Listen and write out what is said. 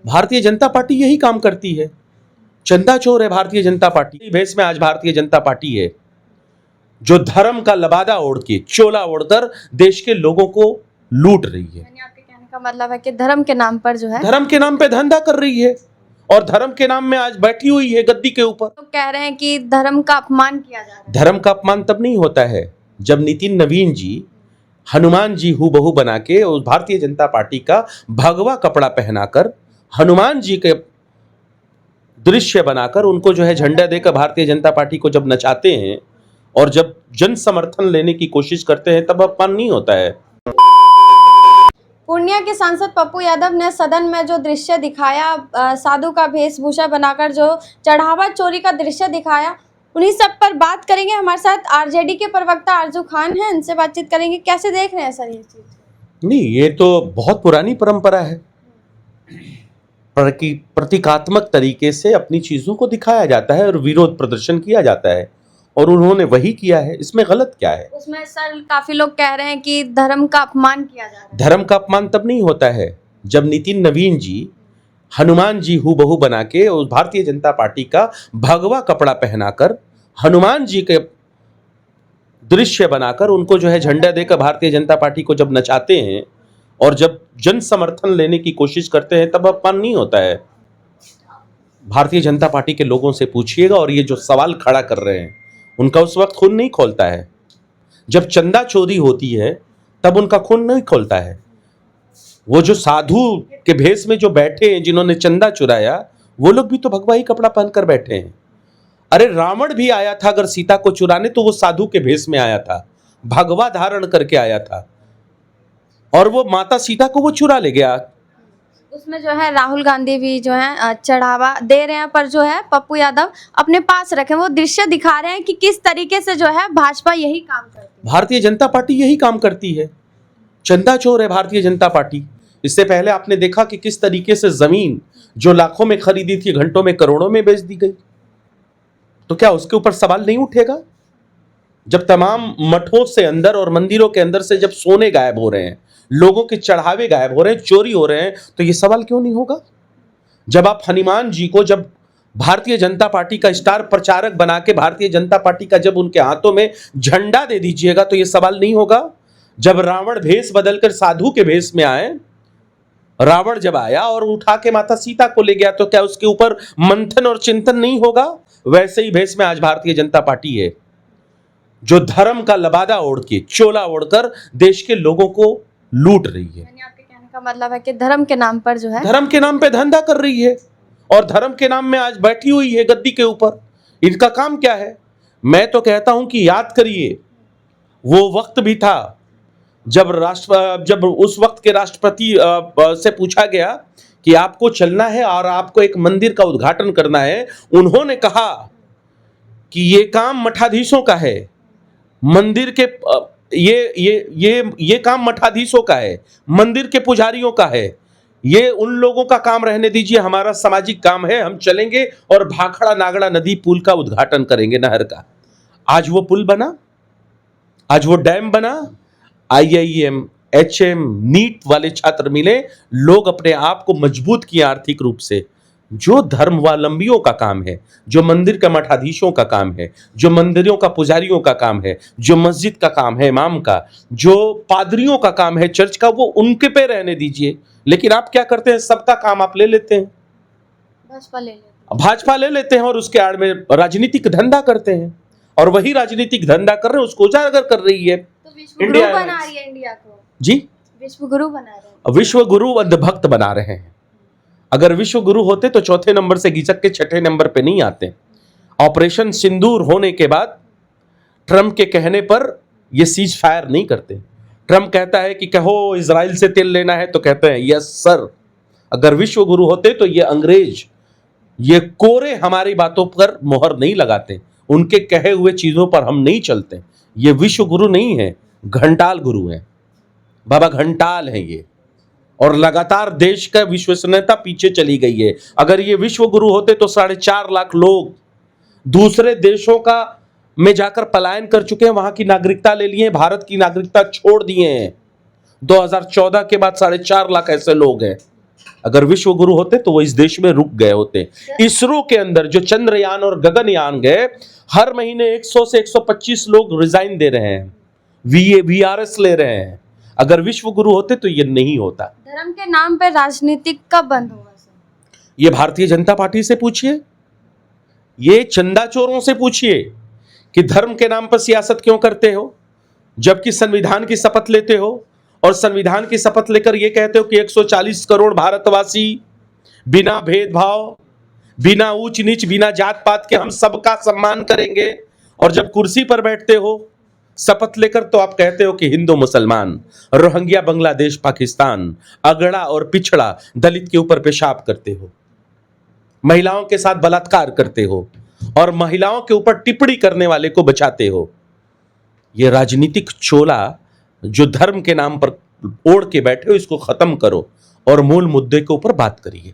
Bharatiya Janata party यही काम करती है। चंदा चोर है भारतीय जनता पार्टी। भेष में आज भारतीय जनता पार्टी है जो धर्म का लबादा ओढ़ के, चोला ओढ़कर देश के लोगों को लूट रही है। यानी आपके कहने का मतलब है कि धर्म के नाम पर जो है, धर्म के नाम पे धंधा कर रही है और धर्म के नाम में आज बैठी हुई है गद्दी के ऊपर। तो कह रहे हैं कि धर्म का अपमान किया जा रहा है। धर्म का अपमान तब नहीं होता है जब नितिन नवीन जी हनुमान जी हूबहू बना के उस भारतीय जनता पार्टी का भगवा कपड़ा पहनाकर, हनुमान जी के दृश्य बनाकर उनको जो है झंडा देकर भारतीय जनता पार्टी को जब नचाते हैं और जब जन समर्थन लेने की कोशिश करते हैं तब अपमान नहीं होता है। पूर्णिया के सांसद पप्पू यादव ने सदन में जो दृश्य दिखाया, साधु का वेशभूषा बनाकर जो चढ़ावा चोरी का दृश्य दिखाया, उन्हीं सब पर बात करेंगे। हमारे साथ आरजेडी के प्रवक्ता आरजू खान हैं, इनसे बातचीत करेंगे। कैसे देख रहे हैं सर ये चीज? नहीं, ये तो बहुत पुरानी परंपरा है। प्रतीकात्मक तरीके से अपनी चीजों को दिखाया जाता है और विरोध प्रदर्शन किया जाता है और उन्होंने वही किया है। इसमें गलत क्या है? उसमें सर काफी लोग कह रहे हैं कि धर्म का अपमान किया जा रहा है। धर्म का अपमान तब नहीं होता है जब नितिन नवीन जी हनुमान जी हूबहू बना के उस भारतीय जनता पार्टी का भगवा कपड़ा पहनाकर, हनुमान जी के दृश्य बनाकर उनको जो है झंडा देकर भारतीय जनता पार्टी को जब नचाते हैं और जब जन समर्थन लेने की कोशिश करते हैं तब अपमान नहीं होता है। भारतीय जनता पार्टी के लोगों से पूछिएगा और ये जो सवाल खड़ा कर रहे हैं उनका उस वक्त खून नहीं खौलता है। जब चंदा चोरी होती है तब उनका खून नहीं खौलता है। वो जो साधु के भेष में जो बैठे हैं जिन्होंने चंदा चुराया, वो लोग भी तो भगवा ही कपड़ा पहनकर बैठे हैं। अरे रावण भी आया था अगर सीता को चुराने तो वो साधु के भेष में आया था, भगवा धारण करके आया था और वो माता सीता को वो चुरा ले गया। उसमें जो है राहुल गांधी भी जो है चढ़ावा दे रहे हैं, पर जो है पप्पू यादव अपने पास रखे। वो दृश्य दिखा रहे हैं कि किस तरीके से जो है भाजपा यही काम करती है। भारतीय जनता पार्टी यही काम करती है। चंदा चोर है भारतीय जनता पार्टी। इससे पहले आपने देखा कि किस तरीके से जमीन जो लाखों में खरीदी थी घंटों में करोड़ों में बेच दी गई। तो क्या उसके ऊपर सवाल नहीं उठेगा? जब तमाम मठों से अंदर और मंदिरों के अंदर से जब सोने गायब हो रहे हैं, लोगों के चढ़ावे गायब हो रहे हैं, चोरी हो रहे हैं, तो ये सवाल क्यों नहीं होगा? जब आप हनुमान जी को जब भारतीय जनता पार्टी का स्टार प्रचारक बना के भारतीय जनता पार्टी का जब उनके हाथों में झंडा दे दीजिएगा तो ये सवाल नहीं होगा? जब रावण भेष बदलकर साधु के भेष में आए, रावण जब आया और उठा के माता सीता को ले गया तो क्या उसके ऊपर मंथन और चिंतन नहीं होगा? वैसे ही भेष में आज भारतीय जनता पार्टी है जो धर्म का लबादा ओढ़ के, चोला ओढ़कर देश के लोगों को लूट रही है। यानी आपके कहने का मतलब है कि धर्म के नाम पर जो है, धर्म के नाम पे धंधा कर रही है और धर्म के नाम में आज बैठी हुई है गद्दी के ऊपर। इनका काम क्या है? मैं तो कहता हूं कि याद करिए, वो वक्त भी था जब उस वक्त के राष्ट्रपति से पूछा गया कि आपको चलना है और आपको एक मंदिर का उद्घाटन करना है। उन्होंने कहा कि ये काम मठाधीशों का है, मंदिर के ये काम मठाधीशों का है, मंदिर के पुजारियों का है, ये उन लोगों का काम रहने दीजिए, हमारा सामाजिक काम है। हम चलेंगे और भाखड़ा नागड़ा नदी पुल का उद्घाटन करेंगे, नहर का। आज वो पुल बना, आज वो डैम बना, IIM, HM, नीट वाले छात्र मिले, लोग अपने आप को मजबूत किए आर्थिक रूप से। जो धर्मावलंबियों का काम है, जो मंदिर का मठाधीशों का काम है, जो मंदिरों का पुजारियों का काम है, जो मस्जिद का काम है इमाम का, जो पादरियों का काम है चर्च का, वो उनके पे रहने दीजिए। लेकिन आप क्या करते हैं? सबका काम आप ले लेते हैं, भाजपा ले लेते हैं और उसके आड़ में राजनीतिक धंधा करते हैं और वही राजनीतिक धंधा कर रहे हैं, उसको उजागर कर रही है। तो विश्व गुरु बना रही है इंडिया को। जी, विश्व गुरु बना रहे हैं। विश्व गुरु अंधभक्त बना रहे हैं। अगर विश्व गुरु होते तो चौथे नंबर से घिसक के छठे नंबर पे नहीं आते। ऑपरेशन सिंदूर होने के बाद ट्रम्प के कहने पर ये सीज फायर नहीं करते। ट्रम्प कहता है कि कहो इजराइल से तेल लेना है तो कहते हैं यस सर। अगर विश्व गुरु होते तो ये अंग्रेज, ये कोरे हमारी बातों पर मोहर नहीं लगाते, उनके कहे हुए चीजों पर हम नहीं चलते। ये विश्व गुरु नहीं है, घंटाल गुरु है, बाबा घंटाल है ये। और लगातार देश का विश्वसनीयता पीछे चली गई है। अगर ये विश्व गुरु होते तो 4.5 लाख लोग दूसरे देशों का में जाकर पलायन कर चुके हैं, वहां की नागरिकता ले लिए, भारत की नागरिकता छोड़ दिए हैं। 2014 के बाद 4.5 लाख ऐसे लोग हैं। अगर विश्व गुरु होते तो वो इस देश में रुक गए होते। इसरो के अंदर जो चंद्रयान और गगनयान गए, हर महीने 100 से 125 लोग रिजाइन दे रहे हैं, VRS ले रहे हैं। अगर विश्व गुरु होते तो ये नहीं होता। धर्म के नाम पे राजनीति कब बंद होगा सर? ये भारतीय जनता पार्टी से पूछिए, ये चंदा चोरों से पूछिए कि धर्म के नाम पर सियासत क्यों करते हो, जबकि संविधान की शपथ लेते हो और संविधान की शपथ लेकर यह कहते हो कि 140 करोड़ भारतवासी बिना भेदभाव, बिना ऊंच नीच, बिना जात पात के हम सबका सम्मान करेंगे, और जब कुर्सी पर बैठते हो शपथ लेकर तो आप कहते हो कि हिंदू मुसलमान, रोहिंग्या, बांग्लादेश, पाकिस्तान, अगड़ा और पिछड़ा दलित के ऊपर पेशाब करते हो, महिलाओं के साथ बलात्कार करते हो और महिलाओं के ऊपर टिप्पणी करने वाले को बचाते हो। ये राजनीतिक चोला जो धर्म के नाम पर ओढ़ के बैठे हो, इसको खत्म करो और मूल मुद्दे के ऊपर बात करिए।